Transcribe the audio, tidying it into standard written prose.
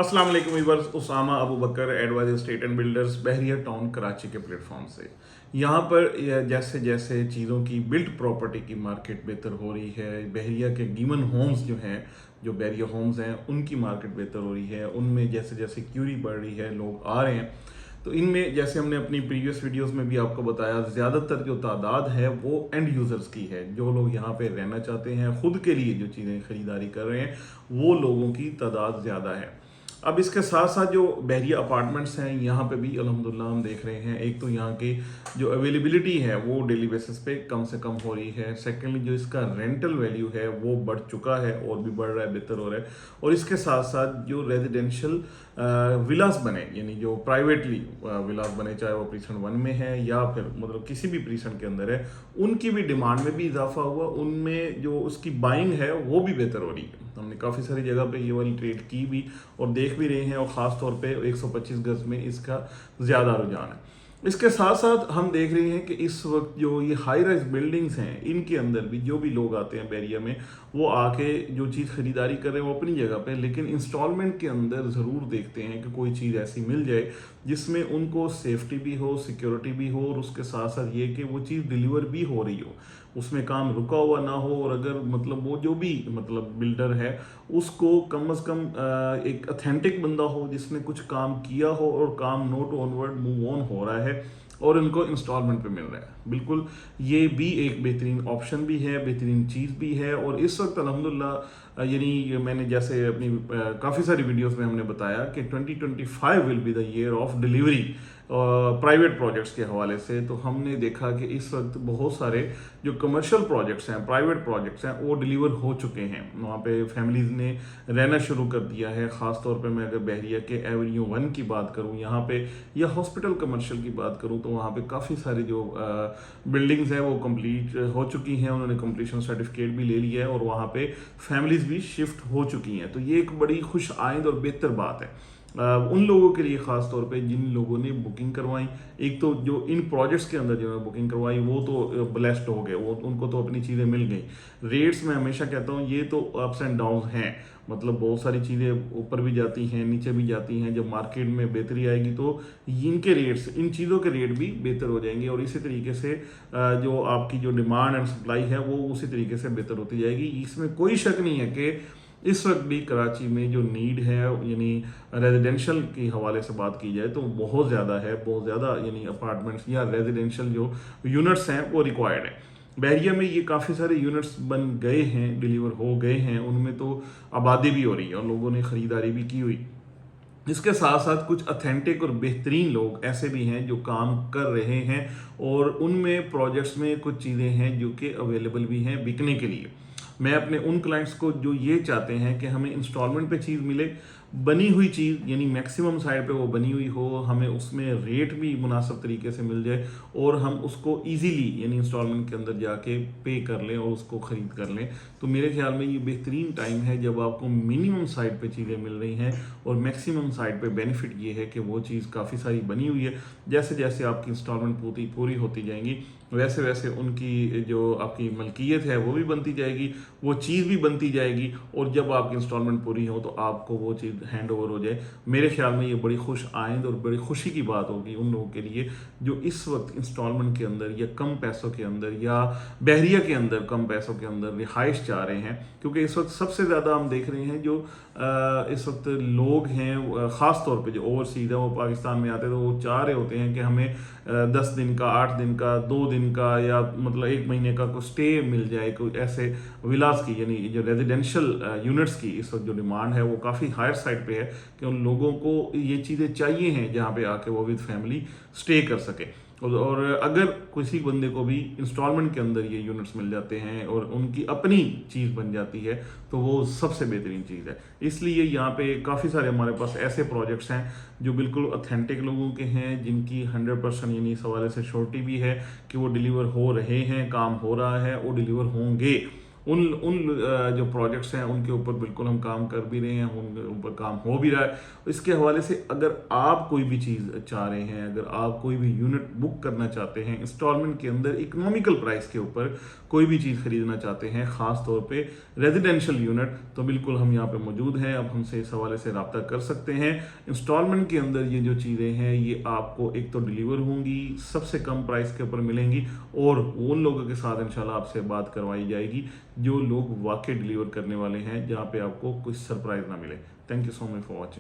अस्सलाम वालेकुम viewers, Usama Abu Bakar adviser state and builders Bahria town Karachi के प्लेटफॉर्म से। यहाँ पर जैसे जैसे चीज़ों की बिल्ट प्रॉपर्टी की मार्केट बेहतर हो रही है, बहरिया के गीमन होम्स जो हैं, जो बहरिया होम्स हैं, उनकी मार्केट बेहतर हो रही है। उनमें जैसे जैसे क्यूरी बढ़ रही है, लोग आ रहे हैं, तो इनमें जैसे हमने अपनी प्रीवियस वीडियोस में भी आपको बताया, ज़्यादातर जो तादाद है वो एंड यूज़र्स की है। जो लोग यहाँ पे रहना चाहते हैं, खुद के लिए जो चीज़ें ख़रीदारी कर रहे हैं, वो लोगों की तादाद ज़्यादा है। अब इसके साथ साथ जो बहरिया अपार्टमेंट्स हैं, यहाँ पे भी अल्हम्दुलिल्लाह हम देख रहे हैं, एक तो यहाँ की जो अवेलेबिलिटी है वो डेली बेसिस पे कम से कम हो रही है। सेकेंडली जो इसका रेंटल वैल्यू है वो बढ़ चुका है और भी बढ़ रहा है, बेहतर हो रहा है। और इसके साथ साथ जो रेजिडेंशियल विलास बने, यानी जो प्राइवेटली विलास बने, चाहे वो प्रीसण 1 में है या फिर मतलब किसी भी प्रीसण के अंदर है, उनकी भी डिमांड में भी इजाफा हुआ, उनमें जो उसकी बाइंग है वो भी बेहतर हो रही है। हमने काफ़ी सारी जगह पे ये वाली ट्रेड की भी और देख भी रहे हैं, और ख़ास तौर पे 125 गज में इसका ज़्यादा रुझान है। इसके साथ साथ हम देख रहे हैं कि इस वक्त जो ये हाई राइज बिल्डिंग्स हैं, इनके अंदर भी जो भी लोग आते हैं बैरिया में, वो आके जो चीज़ ख़रीदारी कर रहे हैं वो अपनी जगह पे, लेकिन इंस्टॉलमेंट के अंदर ज़रूर देखते हैं कि कोई चीज़ ऐसी मिल जाए जिसमें उनको सेफ्टी भी हो, सिक्योरिटी भी हो, और उसके साथ साथ ये कि वो चीज़ डिलीवर भी हो रही हो, उसमें काम रुका हुआ ना हो। और अगर मतलब वो जो भी मतलब बिल्डर है, उसको कम से कम एक अथेंटिक बंदा हो जिसने कुछ काम किया हो और काम नोट ऑनवर्ड मूव ऑन हो रहा है और इनको इंस्टॉलमेंट पे मिल रहा है। बिल्कुल ये भी एक बेहतरीन ऑप्शन भी है, बेहतरीन चीज़ भी है। और इस वक्त अल्हम्दुलिल्लाह, यानी मैंने जैसे अपनी काफ़ी सारी वीडियोस में हमने बताया कि 2025 will be the year of delivery private projects के हवाले से। तो हमने देखा कि इस वक्त बहुत सारे जो कमर्शियल प्रोजेक्ट्स हैं, प्राइवेट प्रोजेक्ट्स हैं, वो डिलीवर हो चुके हैं। वहाँ पे फैमिलीज़ ने रहना शुरू कर दिया है। ख़ास तौर पे मैं अगर बहरिया के एवेन्यू 1 की बात करूँ यहाँ पे, या हॉस्पिटल कमर्शियल की बात करूँ, तो वहाँ पे काफ़ी सारे जो बिल्डिंग्स हैं वो कंप्लीट हो चुकी हैं, उन्होंने कंप्लीशन सर्टिफिकेट भी ले लिया है और वहाँ पे फैमिलीज़ भी शिफ्ट हो चुकी हैं। तो ये एक बड़ी खुश आइंद और बेहतर बात है उन लोगों के लिए, ख़ास तौर पे जिन लोगों ने बुकिंग करवाई। एक तो जो इन प्रोजेक्ट्स के अंदर जो बुकिंग करवाई वो तो ब्लेस्ड हो गए, वो उनको तो अपनी चीज़ें मिल गई। रेट्स मैं हमेशा कहता हूँ ये तो अप्स एंड डाउन हैं, मतलब बहुत सारी चीज़ें ऊपर भी जाती हैं, नीचे भी जाती हैं। जब मार्केट में बेहतरी आएगी तो इनके रेट्स, इन चीज़ों के रेट भी बेहतर हो जाएंगे, और इसी तरीके से जो आपकी जो डिमांड एंड सप्लाई है वो उसी तरीके से बेहतर होती जाएगी। इसमें कोई शक नहीं है कि इस वक्त भी कराची में जो नीड है, यानी रेजिडेंशियल के हवाले से बात की जाए तो बहुत ज़्यादा है, बहुत ज़्यादा, यानी अपार्टमेंट्स या रेजिडेंशियल जो यूनिट्स हैं वो रिक्वायर्ड है। बहरिया में ये काफ़ी सारे यूनिट्स बन गए हैं, डिलीवर हो गए हैं, उनमें तो आबादी भी हो रही है और लोगों ने ख़रीदारी भी की हुई। इसके साथ साथ कुछ अथेंटिक और बेहतरीन लोग ऐसे भी हैं जो काम कर रहे हैं, और उनमें प्रोजेक्ट्स में कुछ चीज़ें हैं जो कि अवेलेबल भी हैं बिकने के लिए। मैं अपने उन क्लाइंट्स को जो ये चाहते हैं कि हमें इंस्टॉलमेंट पे चीज़ मिले, बनी हुई चीज़, यानी मैक्सिमम साइड पे वो बनी हुई हो, हमें उसमें रेट भी मुनासिब तरीके से मिल जाए और हम उसको इजीली यानी इंस्टॉलमेंट के अंदर जाके पे कर लें और उसको ख़रीद कर लें। तो मेरे ख्याल में ये बेहतरीन टाइम है जब आपको मिनिमम साइड पे चीज़ें मिल रही हैं और मैक्सिमम साइड पे बेनिफिट ये है कि वो चीज़ काफ़ी सारी बनी हुई है। जैसे जैसे आपकी इंस्टॉलमेंट पूरी होती जाएंगी, वैसे वैसे उनकी जो आपकी मलकियत है वो भी बनती जाएगी, वो चीज़ भी बनती जाएगी, और जब आपकी इंस्टॉलमेंट पूरी हो तो आपको वो चीज़ हैंड ओवर हो जाए। मेरे ख्याल में ये बड़ी खुश आइंद और बड़ी खुशी की बात होगी उन लोगों के लिए जो इस वक्त इंस्टॉलमेंट के अंदर या कम पैसों के अंदर या बहरिया के अंदर कम पैसों के अंदर रिहाइश चाह रहे हैं। क्योंकि इस वक्त सबसे ज़्यादा हम देख रहे हैं जो इस वक्त लोग हैं, ख़ास तौर पे जो ओवरसीज़ है, वो पाकिस्तान में आते हैं तो वो चाह रहे होते हैं कि हमें 10 दिन का, 8 दिन का, 2 दिन का, या मतलब 1 महीने का कोई स्टे मिल जाए, कोई ऐसे विलास की, यानी जो रेजिडेंशियल यूनिट्स की इस वक्त जो डिमांड है वो काफ़ी हायर साइड पे है कि उन लोगों को ये चीज़ें चाहिए हैं जहाँ पे आके वो विद फैमिली स्टे कर सके। और अगर किसी बंदे को भी इंस्टॉलमेंट के अंदर ये यूनिट्स मिल जाते हैं और उनकी अपनी चीज़ बन जाती है तो वो सबसे बेहतरीन चीज़ है। इसलिए यहाँ पे काफ़ी सारे हमारे पास ऐसे प्रोजेक्ट्स हैं जो बिल्कुल ऑथेंटिक लोगों के हैं, जिनकी 100% यानी इस हवाले से श्योरिटी भी है कि वो डिलीवर हो रहे हैं, काम हो रहा है, वो डिलीवर होंगे। उन उन जो प्रोजेक्ट्स हैं उनके ऊपर बिल्कुल हम काम कर भी रहे हैं, उनके ऊपर काम हो भी रहा है। इसके हवाले से अगर आप कोई भी चीज़ चाह रहे हैं, अगर आप कोई भी यूनिट बुक करना चाहते हैं इंस्टॉलमेंट के अंदर इकोनॉमिकल प्राइस के ऊपर, कोई भी चीज़ खरीदना चाहते हैं ख़ास तौर पे रेजिडेंशियल यूनिट, तो बिल्कुल हम यहाँ पे मौजूद हैं। अब हमसे इस हवाले से रब्ता कर सकते हैं। इंस्टॉलमेंट के अंदर ये जो चीज़ें हैं ये आपको एक तो डिलीवर होंगी, सबसे कम प्राइस के ऊपर मिलेंगी, और उन लोगों के साथ इंशाल्लाह आपसे बात करवाई जाएगी जो लोग वाकई डिलीवर करने वाले हैं, जहाँ पे आपको कोई सरप्राइज ना मिले। Thank you so much for watching.